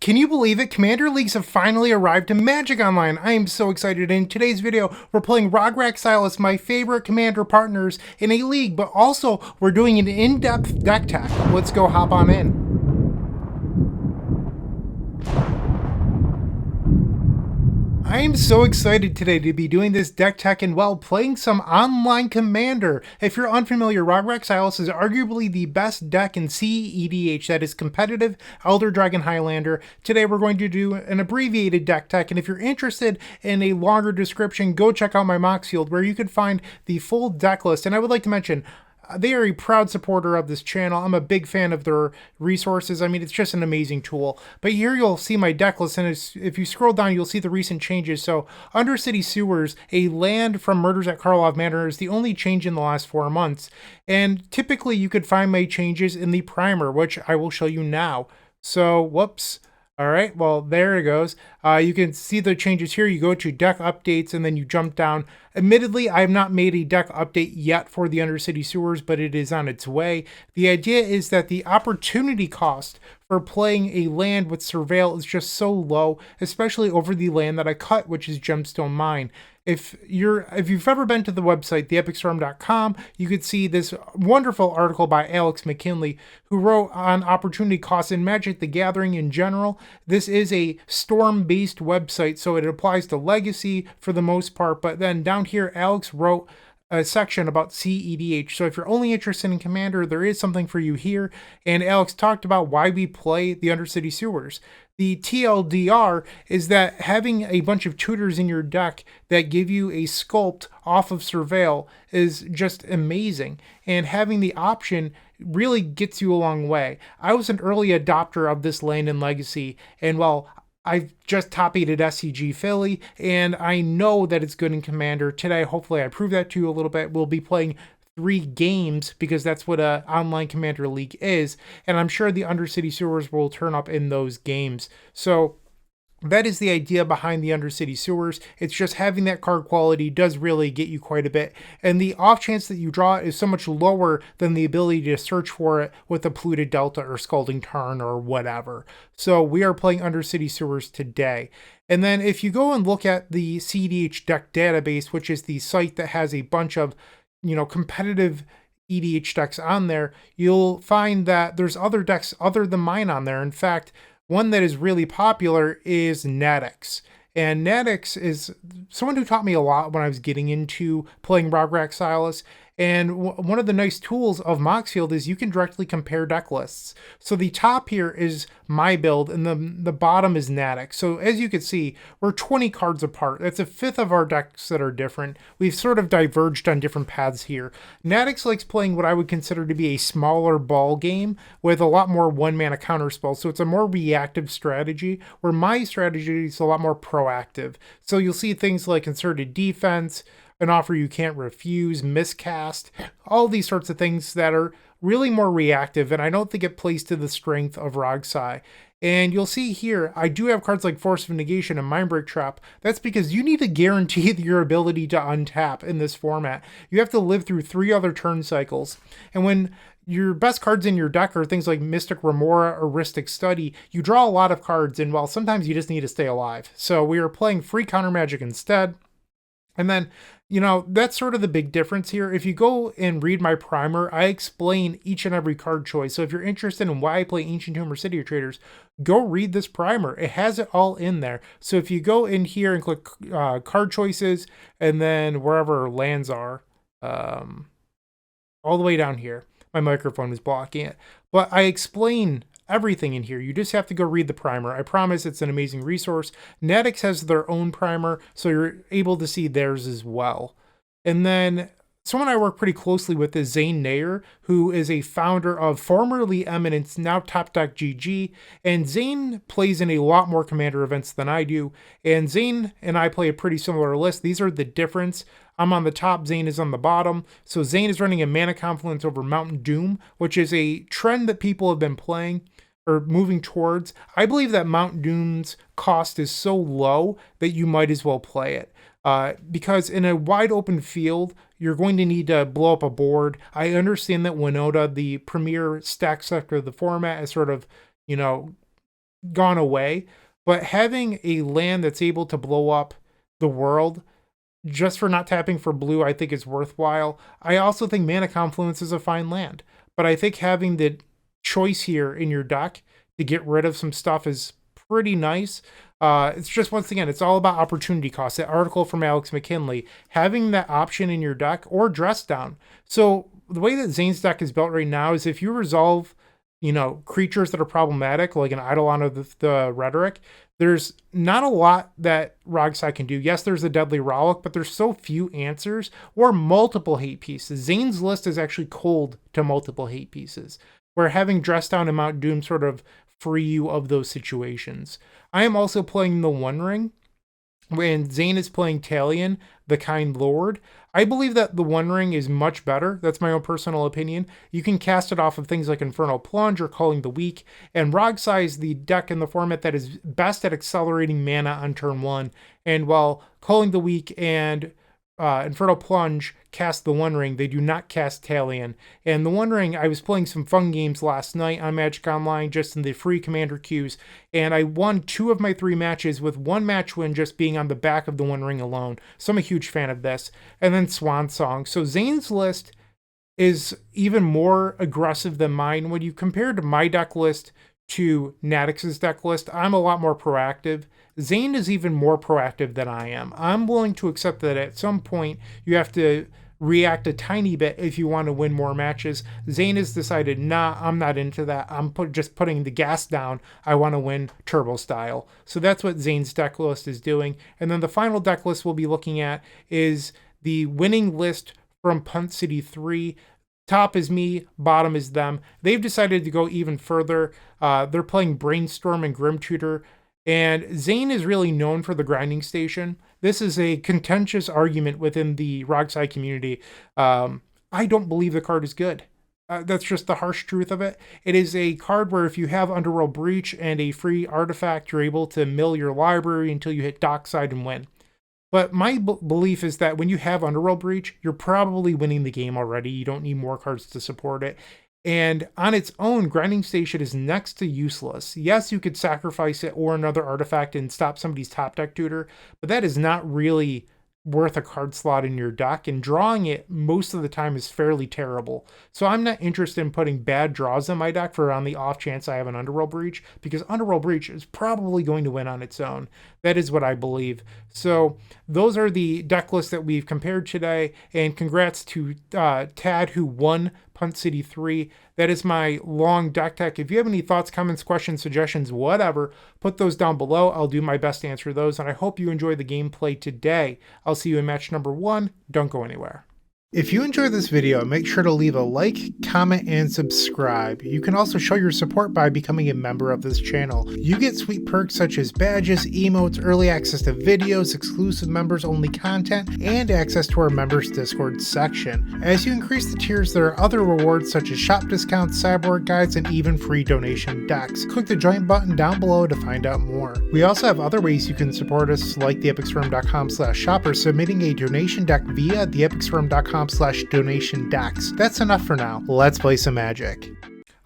Can you believe it? Commander Leagues have finally arrived to Magic Online. I am so excited. In today's video, we're playing Roghrack Silas, my favorite commander partners in a league, but also we're doing an in-depth deck tech. Let's go hop on in. I am so excited today to be doing this deck tech and playing some online Commander. If you're unfamiliar, Roghrack Silas is arguably the best deck in cEDH that is competitive Elder Dragon Highlander. Today we're going to do an abbreviated deck tech, and if you're interested in a longer description, go check out my Mox Field where you can find the full deck list. And I would like to mention, they are a proud supporter of this channel. I'm a big fan of their resources. I mean, it's just an amazing tool. But here you'll see my deck list, and if you scroll down, you'll see the recent changes. So, Undercity Sewers, a land from Murders at Karlov Manor, is the only change in the last 4 months. And typically, you could find my changes in the primer, which I will show you now. So, whoops. All right, well, there it goes. You can see the changes here. You go to deck updates and then you jump down. Admittedly, I have not made a deck update yet for the Undercity Sewers, but it is on its way. The idea is that the opportunity cost for playing a land with Surveil is just so low, especially over the land that I cut, which is Gemstone Mine. If you've ever been to the website, theepicstorm.com, you could see this wonderful article by Alex McKinley, who wrote on opportunity costs in Magic the Gathering in general. This is a Storm-based website, so it applies to Legacy for the most part, but then down here, Alex wrote a section about cEDH. So if you're only interested in Commander, there is something for you here. And Alex talked about why we play the Undercity Sewers. The TLDR is that having a bunch of tutors in your deck that give you a sculpt off of Surveil is just amazing. And having the option really gets you a long way. I was an early adopter of this land in Legacy, and while I've just top-8 SCG Philly, and I know that it's good in Commander. Today, hopefully I prove that to you a little bit. We'll be playing 3 games, because that's what an online Commander League is, and I'm sure the Undercity Sewers will turn up in those games. So that is the idea behind the Undercity Sewers. It's just having that card quality does really get you quite a bit. And the off chance that you draw it is so much lower than the ability to search for it with a Polluted Delta or Scalding Tarn or whatever. So we are playing Undercity Sewers today. And then if you go and look at the cEDH deck database, which is the site that has a bunch of, competitive EDH decks on there, you'll find that there's other decks other than mine on there. In fact, one that is really popular is Nadix. And Nadix is someone who taught me a lot when I was getting into playing Roghrack Silas. And one of the nice tools of Mox Field is you can directly compare deck lists. So the top here is my build, and the bottom is Nadix. So as you can see, we're 20 cards apart. That's a fifth of our decks that are different. We've sort of diverged on different paths here. Nadix likes playing what I would consider to be a smaller ball game with a lot more one-mana counterspells. So it's a more reactive strategy, where my strategy is a lot more proactive. So you'll see things like Concerted Defense, An Offer You Can't Refuse, Miscast, all these sorts of things that are really more reactive, and I don't think it plays to the strength of RogSi. And you'll see here, I do have cards like Force of Negation and Mindbreak Trap. That's because you need to guarantee your ability to untap in this format. You have to live through 3 other turn cycles. And when your best cards in your deck are things like Mystic Remora or Rhystic Study, you draw a lot of cards, and well, sometimes you just need to stay alive. So we are playing free counter magic instead. And then, that's sort of the big difference here. If you go and read my primer, I explain each and every card choice. So if you're interested in why I play Ancient Tomb or City of Traders, go read this primer. It has it all in there. So if you go in here and click card choices, and then wherever lands are, all the way down here, my microphone is blocking it. But I explain everything in here. You just have to go read the primer. I promise it's an amazing resource. Nadix has their own primer, so you're able to see theirs as well. And then someone I work pretty closely with is Zane Nair, who is a founder of formerly Eminence, now Top Deck GG. And Zane plays in a lot more Commander events than I do. And Zane and I play a pretty similar list. These are the difference. I'm on the top, Zane is on the bottom. So Zane is running a Mana Confluence over Mountain Doom, which is a trend that people have been playing or moving towards. I believe that Mountain Doom's cost is so low that you might as well play it. Because in a wide open field, you're going to need to blow up a board. I understand that Winota, the premier stack sector of the format, is sort of, gone away, but having a land that's able to blow up the world just for not tapping for blue, I think is worthwhile. I also think Mana Confluence is a fine land, but I think having the choice here in your deck to get rid of some stuff is pretty nice. It's just, once again, it's all about opportunity cost. That article from Alex McKinley, having that option in your deck or dress down. So the way that Zane's deck is built right now is if you resolve, creatures that are problematic, like an Eidolon of the Rhetoric, there's not a lot that RogSi can do. Yes, there's a Deadly Rollick, but there's so few answers or multiple hate pieces. Zane's list is actually cold to multiple hate pieces, where having Dress Down and Mount Doom sort of free you of those situations. I am also playing the One Ring, when Zane is playing Talion, the Kind Lord. I believe that the One Ring is much better. That's my own personal opinion. You can cast it off of things like Infernal Plunge or Calling the Weak, and RogSi is the deck in the format that is best at accelerating mana on turn 1. And while Calling the Weak and Infernal Plunge cast the One Ring, they do not cast Talion. And the One Ring, I was playing some fun games last night on Magic Online, just in the free commander queues, and I won 2 of my 3 matches, with 1 match win just being on the back of the One Ring alone. So I'm a huge fan of this. And then Swan Song. So Zane's list is even more aggressive than mine. When you compare to my deck list to Natix's deck list, I'm a lot more proactive. Zane is even more proactive than I am. I'm willing to accept that at some point you have to react a tiny bit if you want to win more matches. Zane has decided, nah, I'm not into that. I'm just putting the gas down. I want to win turbo style. So that's what Zane's deck list is doing. And then the final deck list we'll be looking at is the winning list from Punt City 3. Top is me, bottom is them. They've decided to go even further. They're playing Brainstorm and Grim Tutor. And Zane is really known for the grinding station. This is a contentious argument within the RogSi community. I don't believe the card is good. That's just the harsh truth of it. It is a card where if you have Underworld Breach and a free artifact, you're able to mill your library until you hit Dockside and win. But my belief is that when you have Underworld Breach, you're probably winning the game already. You don't need more cards to support it. And on its own, Grinding Station is next to useless. Yes, you could sacrifice it or another artifact and stop somebody's top deck tutor, but that is not really worth a card slot in your deck, and drawing it most of the time is fairly terrible. So I'm not interested in putting bad draws in my deck for on the off chance I have an Underworld Breach, because Underworld Breach is probably going to win on its own. That is what I believe. So those are the deck lists that we've compared today, and congrats to Tad, who won Punt City 3. That is my long deck tech. If you have any thoughts, comments, questions, suggestions, whatever, put those down below. I'll do my best to answer those, and I hope you enjoy the gameplay today. I'll see you in match number 1. Don't go anywhere. If you enjoyed this video, make sure to leave a like, comment, and subscribe. You can also show your support by becoming a member of this channel. You get sweet perks such as badges, emotes, early access to videos, exclusive members-only content, and access to our members Discord section. As you increase the tiers, there are other rewards such as shop discounts, cyborg guides, and even free donation decks. Click the join button down below to find out more. We also have other ways you can support us, like theepicstorm.com/shop, or submitting a donation deck via theepicstorm.com/donation decks. That's enough for now. Let's play some Magic.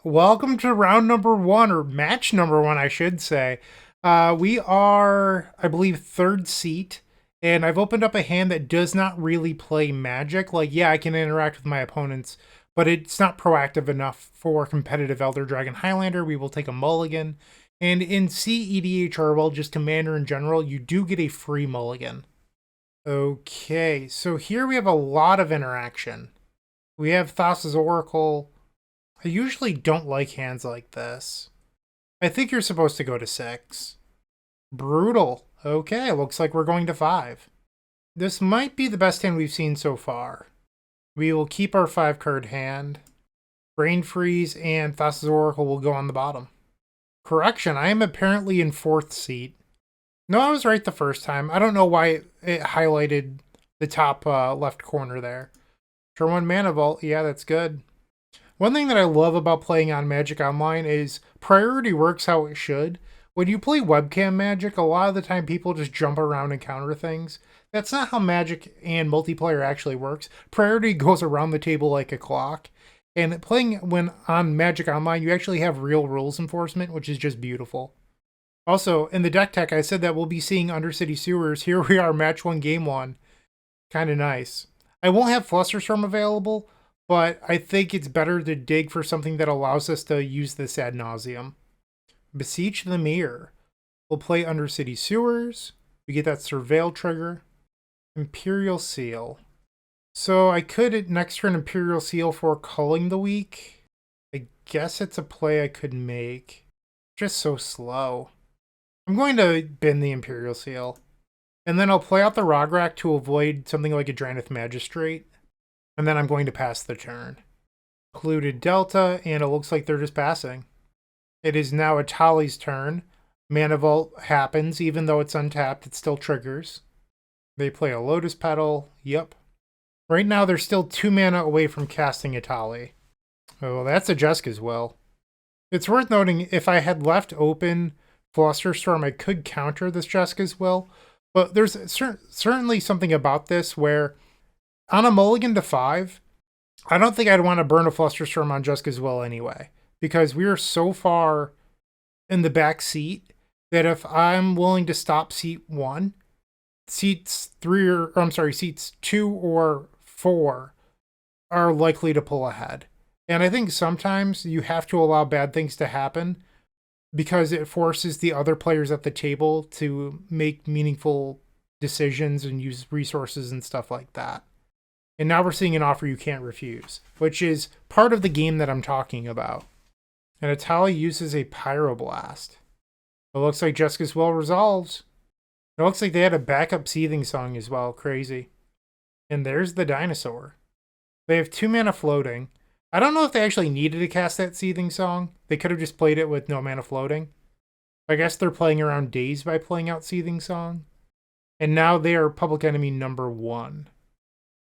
Welcome to round number 1, or match number 1, I should say. We are, I believe, 3rd seat, and I've opened up a hand that does not really play Magic. Like, yeah, I can interact with my opponents, but it's not proactive enough for competitive Elder Dragon Highlander. We will take a mulligan. And in cEDH, or well, just Commander in general, you do get a free mulligan. Okay, so here we have a lot of interaction. We have Thassa's Oracle. I usually don't like hands like this. I think you're supposed to go to 6. Brutal. Okay, looks like we're going to 5. This might be the best hand we've seen so far. We will keep our 5-card hand. Brain Freeze and Thassa's Oracle will go on the bottom. Correction, I am apparently in 4th seat. No, I was right the first time. I don't know why it highlighted the top left corner there. Turn 1 Mana Vault. Yeah, that's good. One thing that I love about playing on Magic Online is priority works how it should. When you play webcam Magic, a lot of the time people just jump around and counter things. That's not how Magic and multiplayer actually works. Priority goes around the table like a clock. And playing when on Magic Online, you actually have real rules enforcement, which is just beautiful. Also, in the deck tech, I said that we'll be seeing Undercity Sewers. Here we are, match 1, game 1. Kind of nice. I won't have Flusterstorm available, but I think it's better to dig for something that allows us to use this ad nauseum. Beseech the Mirror. We'll play Undercity Sewers. We get that Surveil trigger. Empyrial Seal. So I could next turn Empyrial Seal for Culling the Weak. I guess it's a play I could make. Just so slow. I'm going to bin the Empyrial Seal. And then I'll play out the Rograkh to avoid something like a Drannith Magistrate. And then I'm going to pass the turn. Polluted Delta, and it looks like they're just passing. It is now Etali's turn. Mana Vault happens, even though it's untapped, it still triggers. They play a Lotus Petal, yep. Right now they're still 2 mana away from casting Etali. Oh, that's a Jeska's Will. It's worth noting, if I had left open Flusterstorm, I could counter this Jeska's Will, but there's certainly something about this where, on a mulligan to 5, I don't think I'd want to burn a Flusterstorm on Jeska's Will anyway, because we are so far in the back seat that if I'm willing to stop seat 1, seats 2 or 4 are likely to pull ahead. And I think sometimes you have to allow bad things to happen because it forces the other players at the table to make meaningful decisions and use resources and stuff like that. And now we're seeing an offer you can't refuse, which is part of the game that I'm talking about. And Etali uses a Pyroblast. It looks like Jeska's Will resolves. It looks like they had a backup Seething Song as well. Crazy. And there's the Dinosaur. They have 2 mana floating. I don't know if they actually needed to cast that Seething Song. They could have just played it with no mana floating. I guess they're playing around Daze by playing out Seething Song. And now they are public enemy number 1.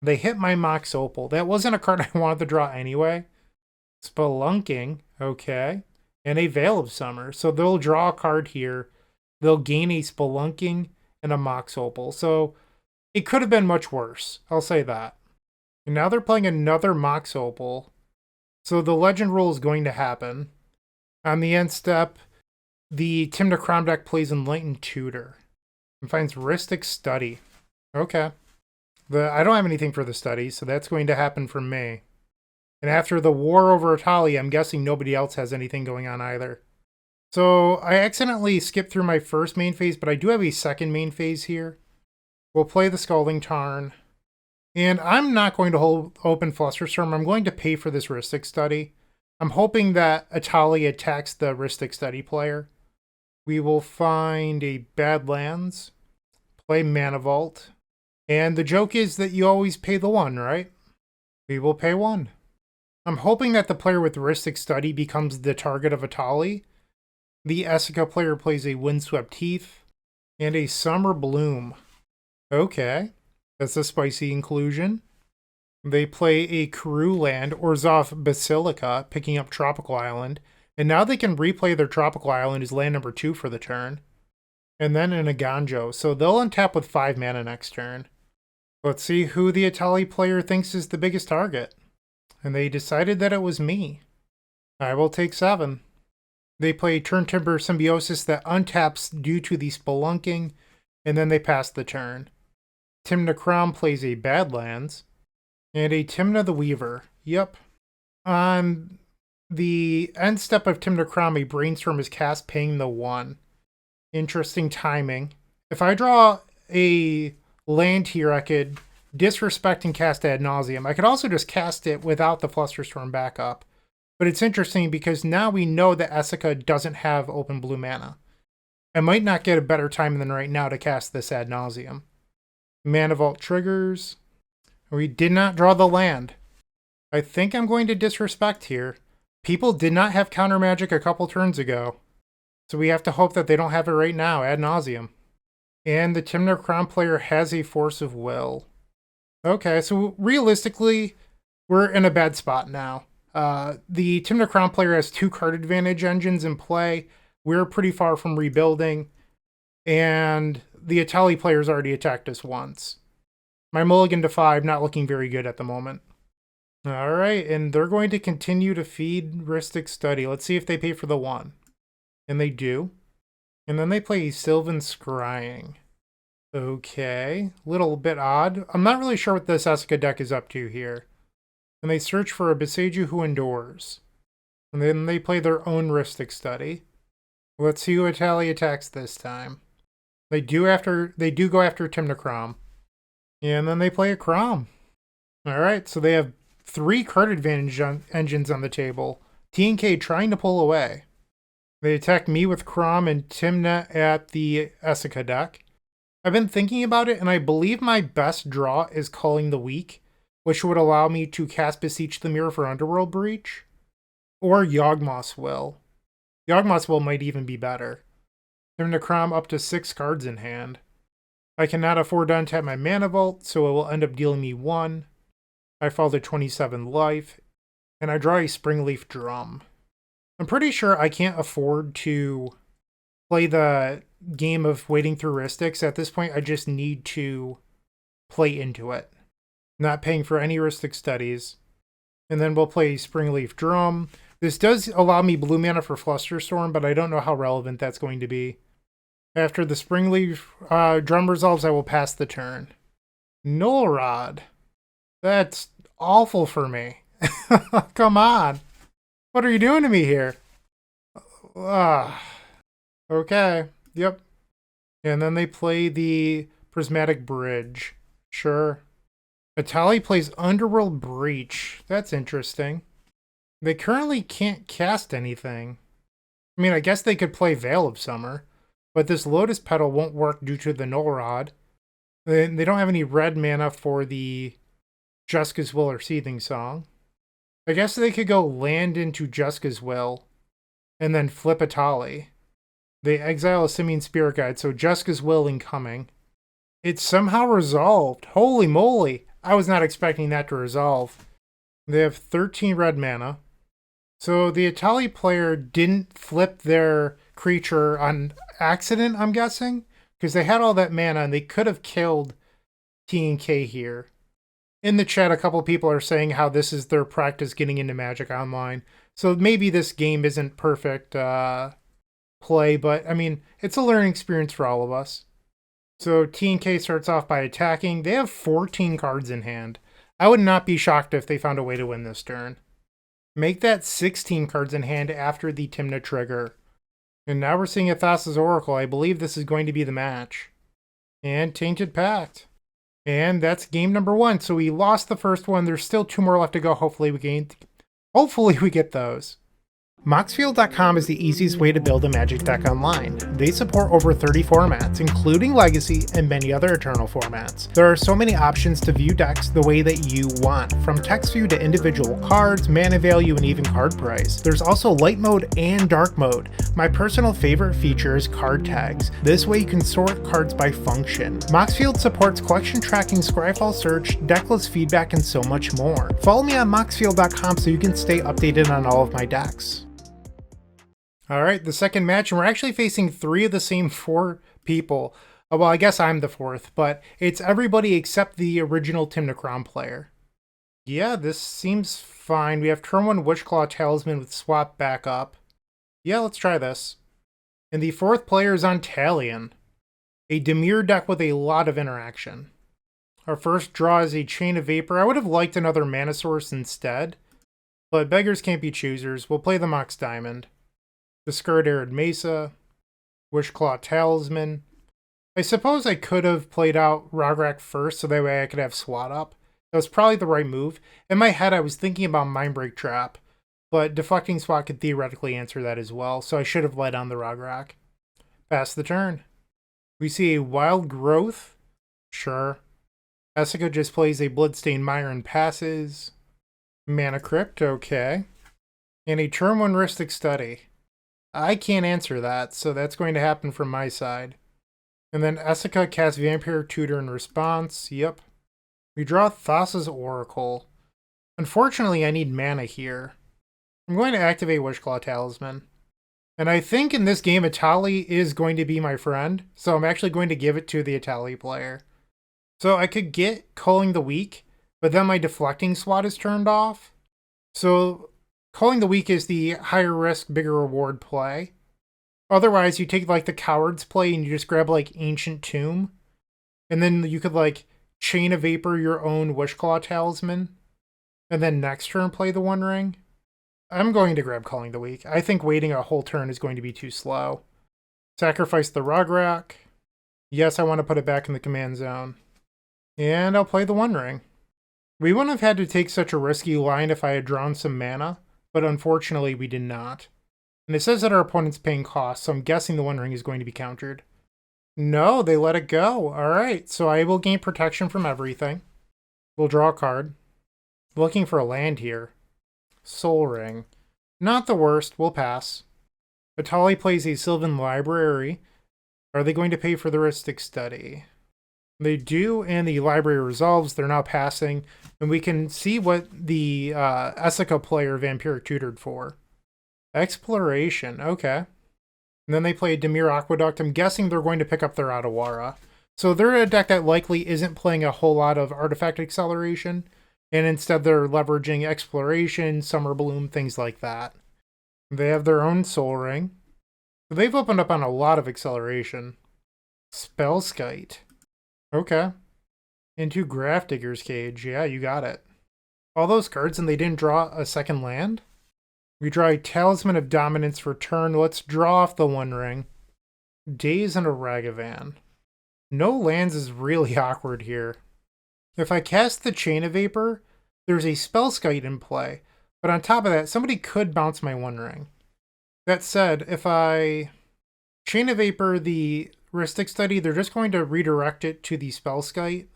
They hit my Mox Opal. That wasn't a card I wanted to draw anyway. Spelunking, okay. And a Veil of Summer. So they'll draw a card here. They'll gain a Spelunking and a Mox Opal. So it could have been much worse. I'll say that. And now they're playing another Mox Opal. So the Legend Rule is going to happen. On the end step, the Tymna Kraum deck plays Enlightened Tutor. And finds Rhystic Study. Okay. I don't have anything for the study, so that's going to happen for me. And after the war over Etali, I'm guessing nobody else has anything going on either. So I accidentally skipped through my first main phase, but I do have a second main phase here. We'll play the Scalding Tarn. And I'm not going to hold open Flusterstorm. I'm going to pay for this Rhystic Study. I'm hoping that Etali attacks the Rhystic Study player. We will find a Badlands, play Mana Vault. And the joke is that you always pay the 1, right? We will pay 1. I'm hoping that the player with Rhystic Study becomes the target of Etali. The Esika player plays a Windswept Heath and a Summer Bloom. Okay, that's a spicy inclusion. They play a Karoo land, Orzhov Basilica, picking up Tropical Island. And now they can replay their Tropical Island as land number 2 for the turn. And then an Aganjo, so they'll untap with 5 mana next turn. Let's see who the Etali player thinks is the biggest target. And they decided that it was me. I will take 7. They play Turntimber Symbiosis that untaps due to the Spelunking, and then they pass the turn. Tymna Kraum plays a Badlands, and a Tymna the Weaver. Yep. On the end step of Tymna Kraum, a Brainstorm is cast, paying the 1. Interesting timing. If I draw a land here, I could disrespect and cast Ad Nauseam. I could also just cast it without the Flusterstorm backup. But it's interesting because now we know that Esika doesn't have open blue mana. I might not get a better time than right now to cast this Ad Nauseam. Mana Vault triggers. We did not draw the land. I think I'm going to disrespect here. People did not have counter magic a couple turns ago. So we have to hope that they don't have it right now, Ad Nauseam. And the Tymna Kraum player has a Force of Will. Okay, so realistically, we're in a bad spot now. The Tymna Kraum player has 2 card advantage engines in play. We're pretty far from rebuilding. And the Etali player's already attacked us once. My mulligan to 5 not looking very good at the moment. Alright, and they're going to continue to feed Rhystic Study. Let's see if they pay for the 1. And they do. And then they play Sylvan Scrying. Okay, little bit odd. I'm not really sure what this Essica deck is up to here. And they search for a Beseju who endures. And then they play their own Rhystic Study. Let's see who Etali attacks this time. They do go after Tymna Kraum. And then they play a Kraum. Alright, so they have 3 card advantage engines on the table. T&K trying to pull away. They attack me with Kraum and Tymna at the Essica deck. I've been thinking about it, and I believe my best draw is Culling the Weak, which would allow me to cast Beseech the Mirror for Underworld Breach. Or Yawgmoth's Will. Yawgmoth's Will might even be better. Tymna Kraum up to 6 cards in hand. I cannot afford to untap my Mana Vault, so it will end up dealing me 1. I fall to 27 life, and I draw a Springleaf Drum. I'm pretty sure I can't afford to play the game of waiting through Rhystics. At this point, I just need to play into it. Not paying for any Rhystic Studies. And then we'll play Springleaf Drum. This does allow me blue mana for Flusterstorm, but I don't know how relevant that's going to be. After the Springleaf Drum resolves, I will pass the turn. Null Rod. That's awful for me. Come on. What are you doing to me here? Okay. Yep. And then they play the Prismatic Bridge. Sure. Etali plays Underworld Breach. That's interesting. They currently can't cast anything. I mean, I guess they could play Veil of Summer, but this Lotus Petal won't work due to the Null Rod. They don't have any red mana for the Juska's Will or Seething Song. I guess they could go land into Juska's Will and then flip Etali. They exile a Simian Spirit Guide, so Juska's Will incoming. It's somehow resolved. Holy moly! I was not expecting that to resolve. They have 13 red mana. So the Etali player didn't flip their creature on accident, I'm guessing? Because they had all that mana and they could have killed T&K here. In the chat, a couple people are saying how this is their practice getting into Magic Online. So maybe this game isn't perfect play, but I mean, it's a learning experience for all of us. So T&K starts off by attacking. They have 14 cards in hand. I would not be shocked if they found a way to win this turn. Make that 16 cards in hand after the Tymna trigger. And now we're seeing a Thassa's Oracle. I believe this is going to be the match. And Tainted Pact. And that's game number 1. So we lost the first one. There's still 2 more left to go. Hopefully we get those. Moxfield.com is the easiest way to build a Magic deck online. They support over 30 formats, including Legacy and many other Eternal formats. There are so many options to view decks the way that you want, from text view to individual cards, mana value, and even card price. There's also light mode and dark mode. My personal favorite feature is card tags. This way you can sort cards by function. Moxfield supports collection tracking, Scryfall search, decklist feedback, and so much more. Follow me on Moxfield.com so you can stay updated on all of my decks. Alright, the second match, and we're actually facing 3 of the same 4 people. Well, I guess I'm the 4th, but it's everybody except the original Tymna Kraum player. Yeah, this seems fine. We have turn 1 Witchclaw Talisman with swap back up. Yeah, let's try this. And the 4th player is on Talion, a Dimir deck with a lot of interaction. Our first draw is a Chain of Vapor. I would have liked another mana source instead, but beggars can't be choosers. We'll play the Mox Diamond. Discard Arid Mesa, Witchclaw Talisman. I suppose I could have played out Rograkh first so that way I could have SWAT up. That was probably the right move. In my head, I was thinking about Mindbreak Trap, but Deflecting SWAT could theoretically answer that as well, so I should have led on the Rograkh. Pass the turn. We see a Wild Growth. Sure. Essica just plays a Bloodstained Mire and passes. Mana Crypt, okay. And a turn 1 Rhystic Study. I can't answer that, so that's going to happen from my side. And then Essica casts Vampire Tutor in response. Yep. We draw Thassa's Oracle. Unfortunately, I need mana here. I'm going to activate Witchclaw Talisman. And I think in this game, Etali is going to be my friend, so I'm actually going to give it to the Etali player. So I could get Culling the Weak, but then my Deflecting SWAT is turned off. So Culling the Weak is the higher risk, bigger reward play. Otherwise, you take like the Coward's Play and you just grab like Ancient Tomb. And then you could like Chain of Vapor your own Wishclaw Talisman. And then next turn play the One Ring. I'm going to grab Calling the Weak. I think waiting a whole turn is going to be too slow. Sacrifice the Rograkh. Yes, I want to put it back in the command zone. And I'll play the One Ring. We wouldn't have had to take such a risky line if I had drawn some mana, but unfortunately we did not. And it says that our opponent's paying costs, so I'm guessing the One Ring is going to be countered. No, they let it go. Alright, so I will gain protection from everything. We'll draw a card. Looking for a land here. Soul Ring. Not the worst, we'll pass. Etali plays a Sylvan Library. Are they going to pay for the Rhystic Study? They do, and the library resolves. They're now passing, and we can see what the Essica player Vampiric tutored for. Exploration, okay. And then they play Dimir Aqueduct. I'm guessing they're going to pick up their Otawara. So they're a deck that likely isn't playing a whole lot of artifact acceleration, and instead they're leveraging exploration, Summer Bloom, things like that. They have their own Soul Ring. They've opened up on a lot of acceleration. Spellskite. Okay. Into Grafdigger's Cage. Yeah, you got it. All those cards and they didn't draw a second land? We draw a Talisman of Dominance for turn. Let's draw off the One Ring. Daze and a Ragavan. No lands is really awkward here. If I cast the Chain of Vapor, there's a Spellskite in play. But on top of that, somebody could bounce my One Ring. That said, if I Chain of Vapor the Rhystic Study, they're just going to redirect it to the Spellskite.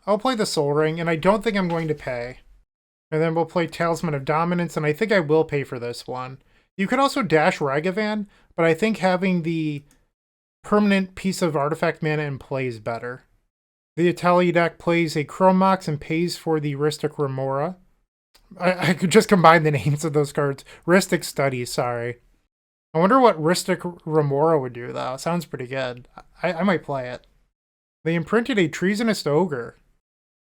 I'll play the Soul Ring, and I don't think I'm going to pay. And then we'll play Talisman of Dominance, and I think I will pay for this one. You could also dash Ragavan, but I think having the permanent piece of artifact mana in play is better. The Etali deck plays a Chrome Mox and pays for the Rhystic Remora. I could just combine the names of those cards. Rhystic Study, sorry. I wonder what Rhystic Remora would do, though. Sounds pretty good. I might play it. They imprinted a Treasonous Ogre.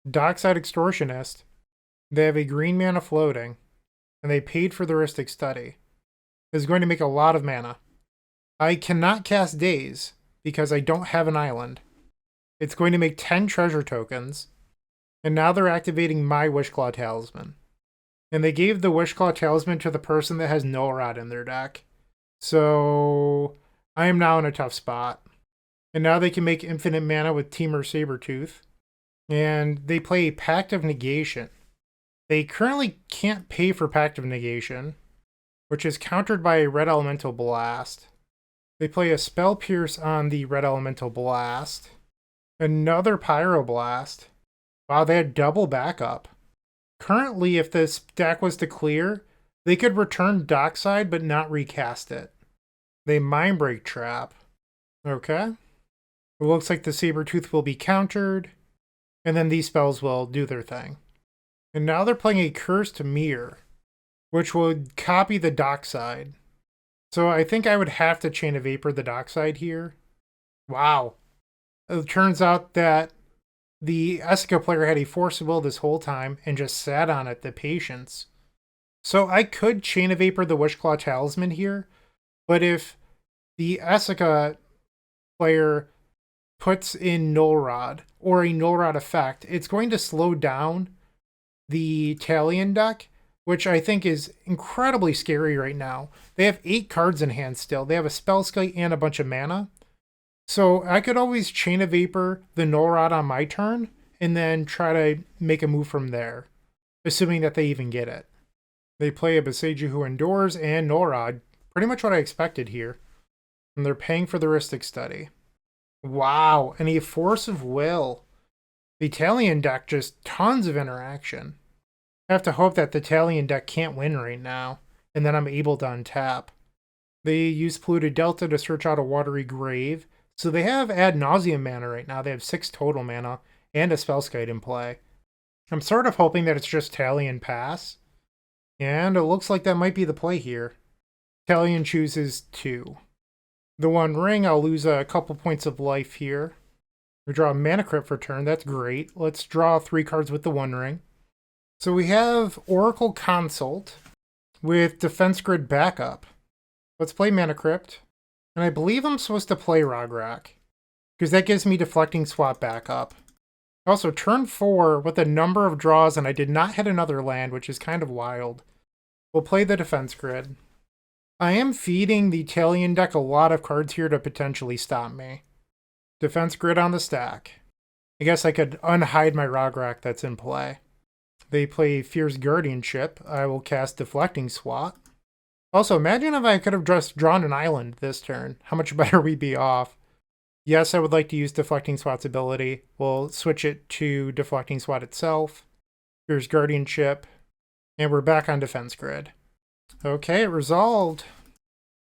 Dockside Extortionist. They have a green mana floating. And they paid for the Rhystic Study. It's going to make a lot of mana. I cannot cast Daze because I don't have an island. It's going to make 10 treasure tokens. And now they're activating my Wishclaw Talisman. And they gave the Wishclaw Talisman to the person that has Null Rod in their deck. So I am now in a tough spot. And now they can make infinite mana with Temur Sabertooth. And they play a Pact of Negation. They currently can't pay for Pact of Negation, which is countered by a Red Elemental Blast. They play a Spell Pierce on the Red Elemental Blast. Another Pyroblast. Wow, they had double backup. Currently, if this deck was to clear, they could return Dockside but not recast it. They Mindbreak Trap. Okay. It looks like the Sabertooth will be countered, and then these spells will do their thing. And now they're playing a Cursed Mirror, which would copy the Dockside. So I think I would have to Chain of Vapor the Dockside here. Wow. It turns out that the Essica player had a Force of Will this whole time and just sat on it, the patience. So I could Chain of Vapor the Wishclaw Talisman here, but if the Essica player puts in Null Rod or a Null Rod effect, it's going to slow down the Talion deck, which I think is incredibly scary right now. They have 8 cards in hand still. They have a Spellskite and a bunch of mana. So I could always Chain of Vapor the Null Rod on my turn and then try to make a move from there, assuming that they even get it. They play a Boseiju Who Endures and Null Rod. Pretty much what I expected here. And they're paying for the Rhystic Study. Wow, and a Force of Will. The Talion deck just tons of interaction. I have to hope that the Talion deck can't win right now, and then I'm able to untap. They use Polluted Delta to search out a Watery Grave. So they have ad nauseum mana right now. They have 6 total mana and a Spellskite in play. I'm sort of hoping that it's just Talion pass. And it looks like that might be the play here. Talion chooses 2. The One Ring, I'll lose a couple points of life here. We draw a Mana Crypt for turn. That's great. Let's draw 3 cards with the One Ring. So we have Oracle Consult with Defense Grid backup. Let's play Mana Crypt. And I believe I'm supposed to play Rograkh, because that gives me deflecting swap backup. Also, turn 4 with a number of draws, and I did not hit another land, which is kind of wild. We'll play the defense grid. I am feeding the Talion deck a lot of cards here to potentially stop me. Defense grid on the stack. I guess I could unhide my Rograkh that's in play. They play Fierce Guardianship. I will cast Deflecting Swat. Also, imagine if I could have just drawn an island this turn. How much better we'd be off. Yes, I would like to use Deflecting Swat's ability. We'll switch it to Deflecting Swat itself. Here's Guardianship. And we're back on Defense Grid. Okay, it resolved.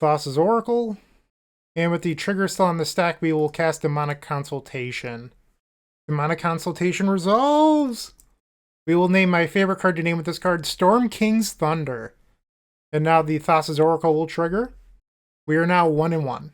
Thassa's Oracle. And with the trigger still on the stack, we will cast Demonic Consultation. Demonic Consultation resolves! We will name my favorite card to name with this card, Storm King's Thunder. And now the Thassa's Oracle will trigger. We are now 1-1.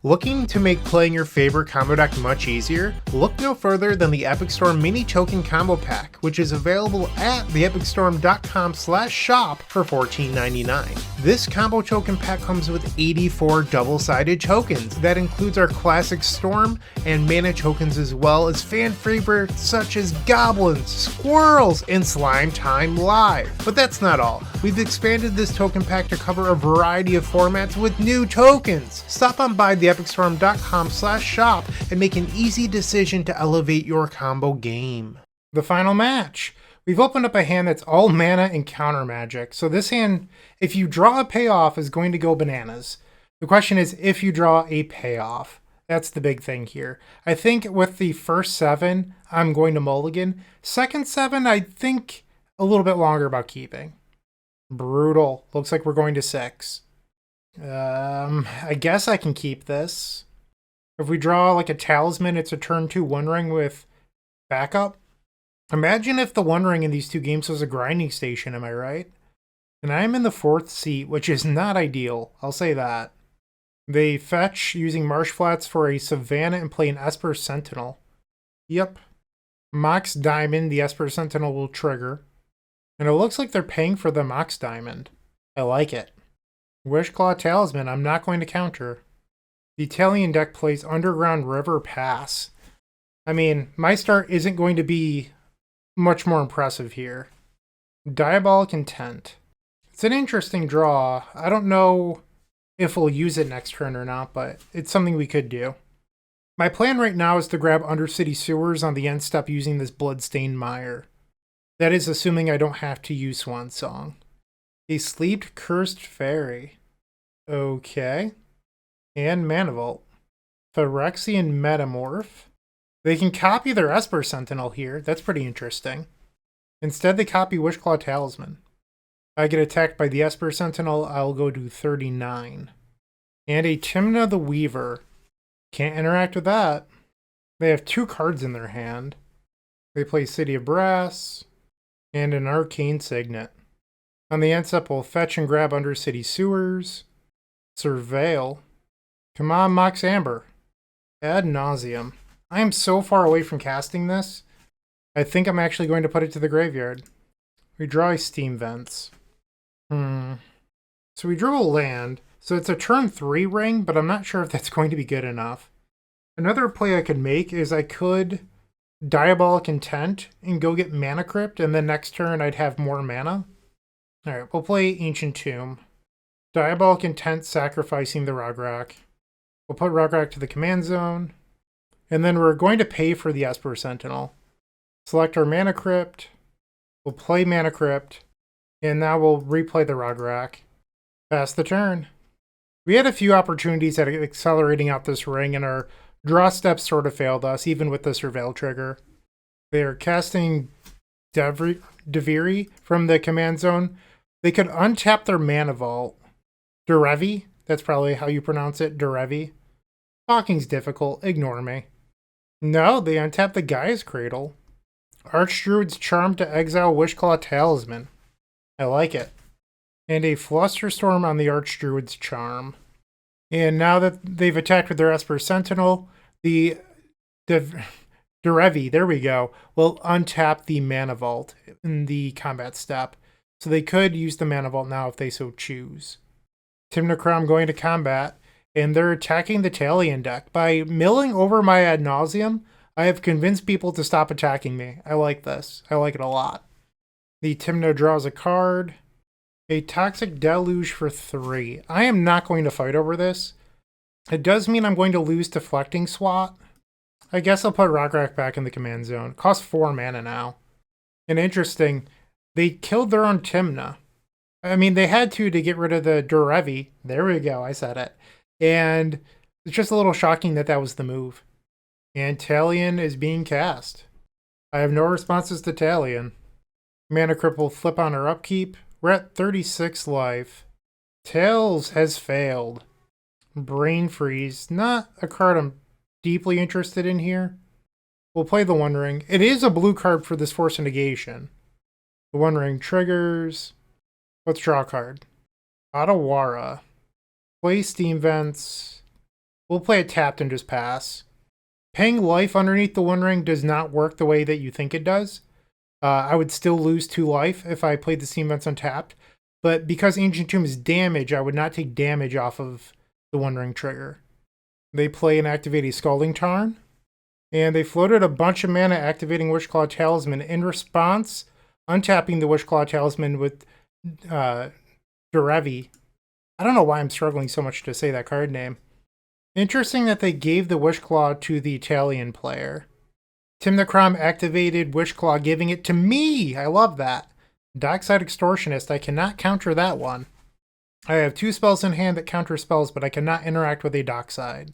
Looking to make playing your favorite combo deck much easier? Look no further than the Epic Storm Mini Token Combo Pack, which is available at theepicstorm.com/shop for $14.99. This combo token pack comes with 84 double-sided tokens. That includes our classic Storm and Mana tokens, as well as fan favorites such as Goblins, Squirrels, and Slime Time Live. But that's not all. We've expanded this token pack to cover a variety of formats with new tokens. Stop on by theepicstorm.com/shop and make an easy decision to elevate your combo game. The final match. We've opened up a hand that's all mana and counter magic. So this hand, if you draw a payoff, is going to go bananas. The question is if you draw a payoff. That's the big thing here. I think with the first 7, I'm going to mulligan. Second 7, I think a little bit longer about keeping. Brutal. Looks like we're going to 6. I guess I can keep this. If we draw like a talisman, it's a turn 2 One Ring with backup. Imagine if the One Ring in these two games was a grinding station, am I right? And I'm in the 4th seat, which is not ideal. I'll say that. They fetch using Marsh Flats for a Savannah and play an Esper Sentinel. Yep. Mox Diamond, the Esper Sentinel will trigger. And it looks like they're paying for the Mox Diamond. I like it. Wishclaw Talisman, I'm not going to counter. The Italian deck plays Underground River Pass. I mean, my start isn't going to be much more impressive here. Diabolic Intent. It's an interesting draw. I don't know if we'll use it next turn or not, but it's something we could do. My plan right now is to grab Undercity Sewers on the end step using this Bloodstained Mire. That is assuming I don't have to use Swan Song. A Sleeped Cursed Fairy. Okay. And Mana Vault. Phyrexian Metamorph. They can copy their Esper Sentinel here. That's pretty interesting. Instead, they copy Wishclaw Talisman. I get attacked by the Esper Sentinel, I'll go to 39. And a Tymna the Weaver. Can't interact with that. They have 2 cards in their hand. They play City of Brass and an Arcane Signet. On the end step, we'll fetch and grab Undercity Sewers. Surveil. Come on, Mox Amber. Ad nauseum. I am so far away from casting this. I think I'm actually going to put it to the graveyard. We draw a Steam Vents. So we drew a land. So it's a turn 3 ring, but I'm not sure if that's going to be good enough. Another play I could make is I could Diabolic Intent and go get Mana Crypt, and then next turn I'd have more mana. Alright, we'll play Ancient Tomb. Diabolic Intent sacrificing the Rograkh. We'll put Rograkh to the command zone. And then we're going to pay for the Esper Sentinel. Select our Mana Crypt. We'll play Mana Crypt. And now we'll replay the Rograkh. Pass the turn. We had a few opportunities at accelerating out this ring, and our draw steps sort of failed us, even with the Surveil trigger. They are casting Deviri from the command zone. They could untap their Mana Vault. Derevi, that's probably how you pronounce it, Derevi. Talking's difficult, ignore me. No, they untap the Gaia's Cradle. Archdruid's Charm to exile Wishclaw Talisman. I like it. And a Flusterstorm on the Archdruid's Charm. And now that they've attacked with their Esper Sentinel, the Derevi, there we go, will untap the Mana Vault in the combat step. So they could use the Mana Vault now if they so choose. Tymna Kraum going to combat. and they're attacking the Talion deck. By milling over my ad nauseum, I have convinced people to stop attacking me. I like this. I like it a lot. The Tymna draws a card. A Toxic Deluge for 3. I am not going to fight over this. It does mean I'm going to lose Deflecting SWAT. I guess I'll put Rograkh back in the command zone. Costs 4 mana now. And interesting, they killed their own Tymna. I mean, they had to get rid of the Durevi. There we go, I said it. And it's just a little shocking that that was the move. And Talion is being cast. I have no responses to Talion. Mana Crypt will flip on her upkeep. We're at 36 life. Tails has failed. Brain Freeze. Not a card I'm deeply interested in here. We'll play the One Ring. It is a blue card for this Force of Negation. The One Ring triggers. Let's draw a card. Otawara. Play Steam Vents. We'll play it tapped and just pass. Paying life underneath the One Ring does not work the way that you think it does. I would still lose 2 life if I played the Steam Vents untapped. But because Ancient Tomb is damage, I would not take damage off of the One Ring trigger. They play and activate a Scalding Tarn. And they floated a bunch of mana activating Wishclaw Talisman. In response, untapping the Wishclaw Talisman with Durevi. I don't know why I'm struggling so much to say that card name. Interesting that they gave the Wishclaw to the Italian player. Tymna Kraum activated Wishclaw, giving it to me! I love that. Dockside Extortionist, I cannot counter that one. I have 2 spells in hand that counter spells, but I cannot interact with a Dockside.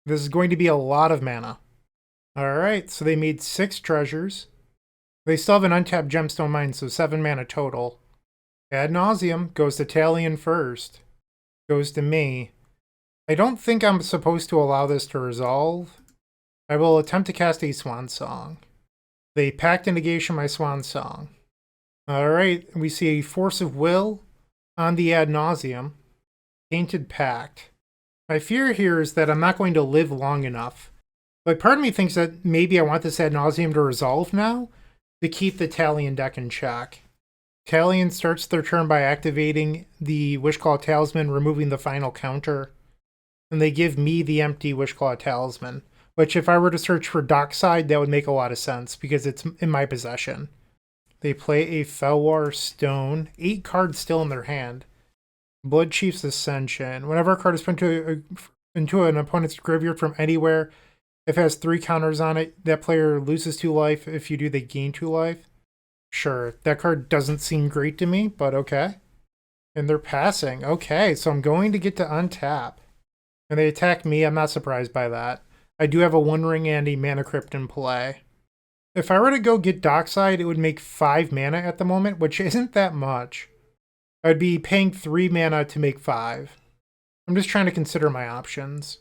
This is going to be a lot of mana. Alright, so they made 6 treasures. They still have an untapped Gemstone Mine, so 7 mana total. Ad nauseum goes to Talion first. Goes to me. I don't think I'm supposed to allow this to resolve. I will attempt to cast a Swan Song. They Pact and Negation my Swan Song. Alright, we see a Force of Will on the Ad nauseum. Tainted Pact. My fear here is that I'm not going to live long enough. But part of me thinks that maybe I want this Ad nauseum to resolve now to keep the Talion deck in check. Talion starts their turn by activating the Wishclaw Talisman, removing the final counter. And they give me the empty Wishclaw Talisman, which if I were to search for Dockside, that would make a lot of sense because it's in my possession. They play a Felwar Stone, 8 cards still in their hand. Blood Chief's Ascension. Whenever a card is put into an opponent's graveyard from anywhere, if it has 3 counters on it, that player loses 2 life. If you do, they gain 2 life. Sure, that card doesn't seem great to me, but okay. And they're passing. Okay, so I'm going to get to untap. And they attack me, I'm not surprised by that. I do have a One Ring and a Mana Crypt in play. If I were to go get Dockside, it would make 5 mana at the moment, which isn't that much. I'd be paying 3 mana to make 5. I'm just trying to consider my options.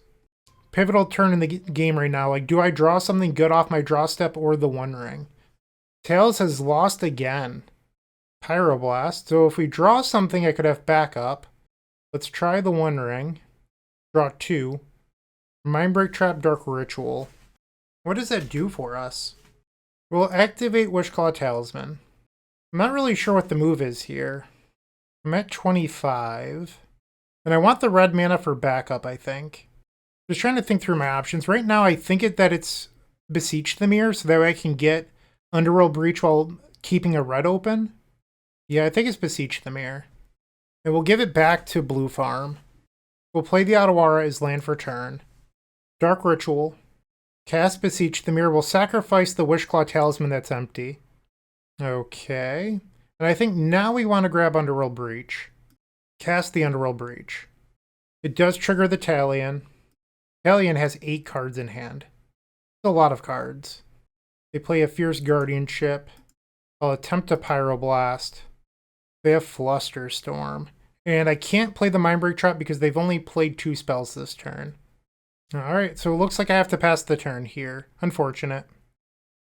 Pivotal turn in the game right now. Like, do I draw something good off my draw step or the One Ring? Tails has lost again. Pyroblast. So if we draw something, I could have backup. Let's try the One Ring. Draw 2. Mindbreak Trap, Dark Ritual. What does that do for us? We'll activate Wishclaw Talisman. I'm not really sure what the move is here. I'm at 25. And I want the red mana for backup, I think. Just trying to think through my options. Right now, I think that it's Beseech the Mirror, so that way I can get Underworld Breach while keeping a red open. Yeah, I think it's Beseech the Mirror. And we'll give it back to Blue Farm. We'll play the Otawara as land for turn. Dark Ritual. Cast Beseech the Mirror. We'll sacrifice the Wishclaw Talisman that's empty. Okay. And I think now we want to grab Underworld Breach. Cast the Underworld Breach. It does trigger the Talion. Talion has 8 cards in hand. It's a lot of cards. They play a Fierce Guardianship. I'll attempt to Pyroblast. They have Flusterstorm. And I can't play the Mindbreak Trap because they've only played 2 spells this turn. Alright, so it looks like I have to pass the turn here. Unfortunate.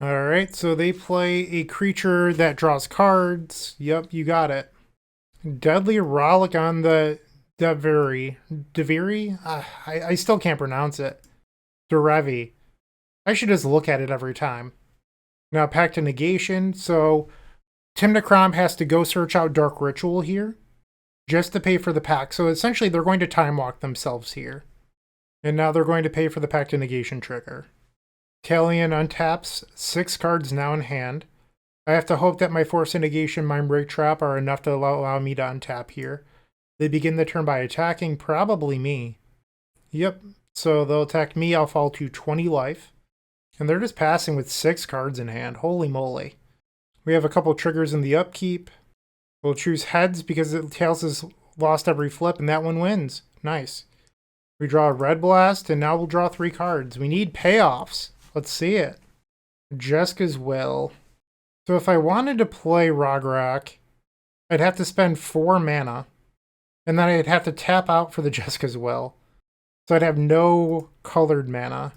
Alright, so they play a creature that draws cards. Yep, you got it. Deadly Rollick on the Deviri. I still can't pronounce it. Durevi. I should just look at it every time. Now, Pact of Negation. So, Tymna Kraum has to go search out Dark Ritual here just to pay for the pack. So, essentially, they're going to time walk themselves here. And now they're going to pay for the Pact of Negation trigger. Talion untaps, 6 cards now in hand. I have to hope that my Force of Negation, Mind Break Trap are enough to allow me to untap here. They begin the turn by attacking probably me. Yep, so they'll attack me, I'll fall to 20 life. And they're just passing with 6 cards in hand, holy moly. We have a couple triggers in the upkeep. We'll choose heads because Tails has lost every flip and that one wins. Nice. We draw a red blast and now we'll draw 3 cards. We need payoffs. Let's see it. Jeska's Will. So if I wanted to play Rograkh, I'd have to spend 4 mana. And then I'd have to tap out for the Jeska's Will. So I'd have no colored mana.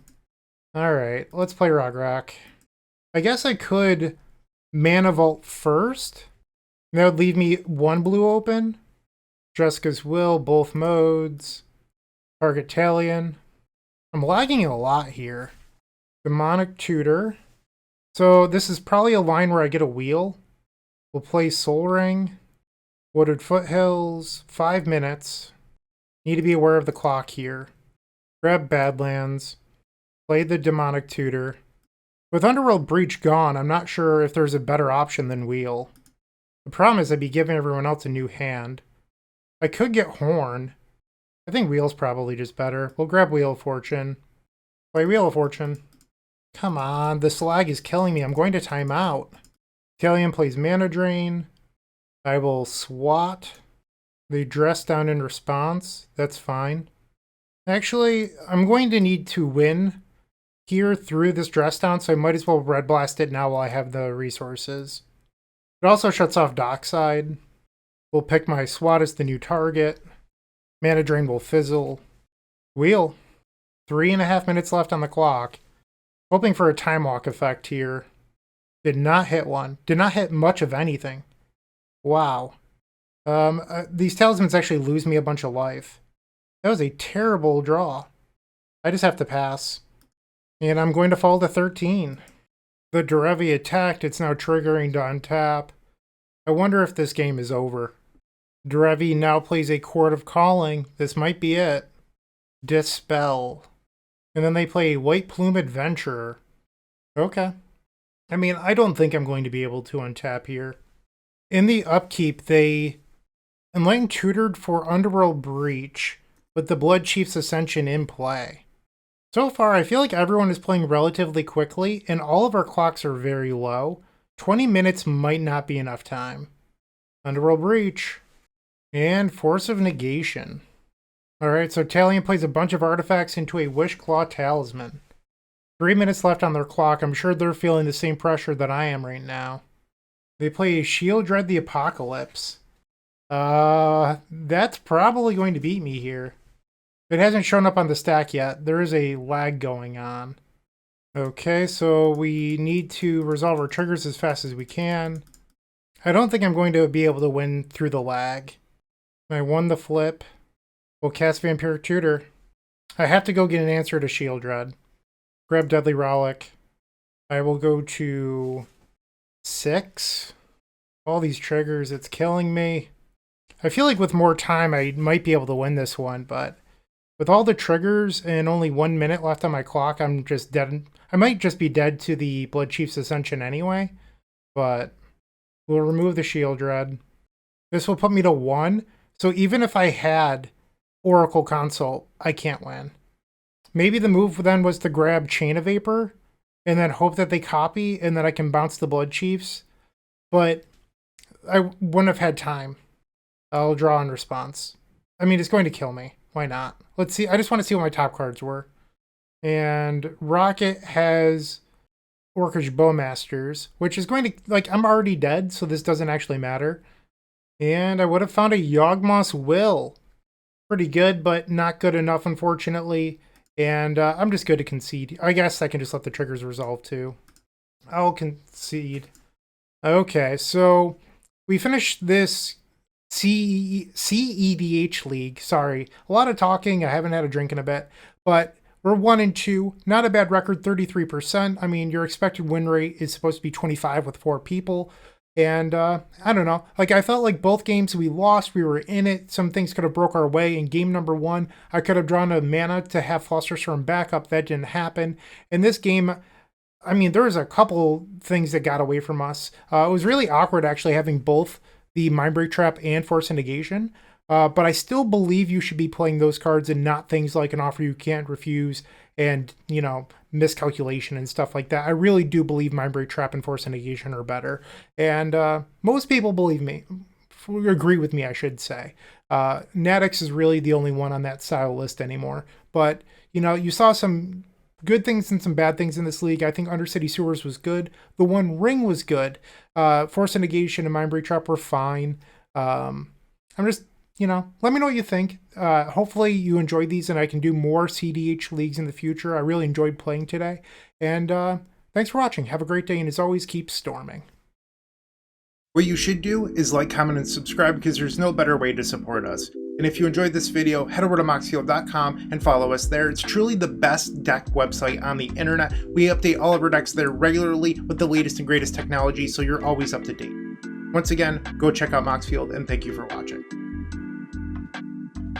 Alright, let's play Rograkh. I guess I could Mana Vault first. That would leave me 1 blue open. Jeska's Will, both modes. Target Talion. I'm lagging a lot here. Demonic Tutor. So this is probably a line where I get a wheel. We'll play Soul Ring. Wooded Foothills. 5 minutes. Need to be aware of the clock here. Grab Badlands. Play the Demonic Tutor. With Underworld Breach gone, I'm not sure if there's a better option than Wheel. The problem is I'd be giving everyone else a new hand. I could get Horn. I think Wheel's probably just better. We'll grab Wheel of Fortune. Play Wheel of Fortune. Come on, this lag is killing me. I'm going to time out. Talion plays Mana Drain. I will swat. They dress down in response. That's fine. Actually, I'm going to need to win here through this dress down, so I might as well Red Blast it now while I have the resources. It also shuts off Dockside. We'll pick my swat as the new target. Mana Drain will fizzle. Wheel. 3.5 minutes left on the clock. Hoping for a time walk effect here. Did not hit one. Did not hit much of anything. Wow. These talismans actually lose me a bunch of life. That was a terrible draw. I just have to pass. And I'm going to fall to 13. The Derevi attacked. It's now triggering to untap. I wonder if this game is over. Derevi now plays a Chord of Calling. This might be it. Dispel. And then they play White Plume Adventurer. Okay. I mean, I don't think I'm going to be able to untap here. In the upkeep, they Enlightened Tutored for Underworld Breach with the Blood Chief's Ascension in play. So far, I feel like everyone is playing relatively quickly, and all of our clocks are very low. 20 minutes might not be enough time. Underworld Breach. And Force of Negation. Alright, so Talion plays a bunch of artifacts into a Wishclaw Talisman. 3 minutes left on their clock. I'm sure they're feeling the same pressure that I am right now. They play a Shield Dread the Apocalypse. That's probably going to beat me here. It hasn't shown up on the stack yet. There is a lag going on. Okay, so we need to resolve our triggers as fast as we can. I don't think I'm going to be able to win through the lag. I won the flip. We'll cast Vampiric Tutor. I have to go get an answer to Shield Dread. Grab Deadly Relic. I will go to 6. All these triggers, it's killing me. I feel like with more time, I might be able to win this one, but with all the triggers and only 1 minute left on my clock, I'm just dead. I might just be dead to the Blood Chief's Ascension anyway, but we'll remove the Shield Dread. This will put me to 1, so even if I had Oracle Consult, I can't win. Maybe the move then was to grab Chain of Vapor and then hope that they copy and that I can bounce the Blood Chiefs, but I wouldn't have had time. I'll draw in response. I mean, it's going to kill me. Why not? Let's see. I just want to see what my top cards were. And Rocket has Orcish Bowmasters, which is going to, like, I'm already dead, so this doesn't actually matter. And I would have found a Yawgmoth's Will. Pretty good, but not good enough, unfortunately. And I'm just good to concede. I guess I can just let the triggers resolve, too. I'll concede. Okay, so we finished this cEDH League. Sorry, a lot of talking. I haven't had a drink in a bit, but we're 1-2. Not a bad record, 33%. I mean, your expected win rate is supposed to be 25 with 4 people. And I don't know. Like, I felt like both games we lost, we were in it. Some things could have broke our way. In game number 1, I could have drawn a mana to have Flusterstorm backup. That didn't happen. In this game, I mean, there was a couple things that got away from us. It was really awkward actually having both the Mindbreak Trap and Force Negation. But I still believe you should be playing those cards and not things like an Offer You Can't Refuse and, miscalculation and stuff like that. I really do believe Mindbreak Trap and Force Negation are better. And most people believe me. Agree with me, I should say. Natix is really the only one on that style list anymore. But, you saw some good things and some bad things in this league. I think Undercity Sewers was good. The One Ring was good. Force Negation and Mindbreak Trap were fine. I'm just, let me know what you think. Hopefully you enjoyed these and I can do more cEDH leagues in the future. I really enjoyed playing today. And thanks for watching. Have a great day, and as always, keep storming. What you should do is like, comment, and subscribe, because there's no better way to support us. And if you enjoyed this video, head over to moxfield.com and follow us there. It's truly the best deck website on the internet. We update all of our decks there regularly with the latest and greatest technology, so you're always up to date. Once again, go check out Moxfield, and thank you for watching.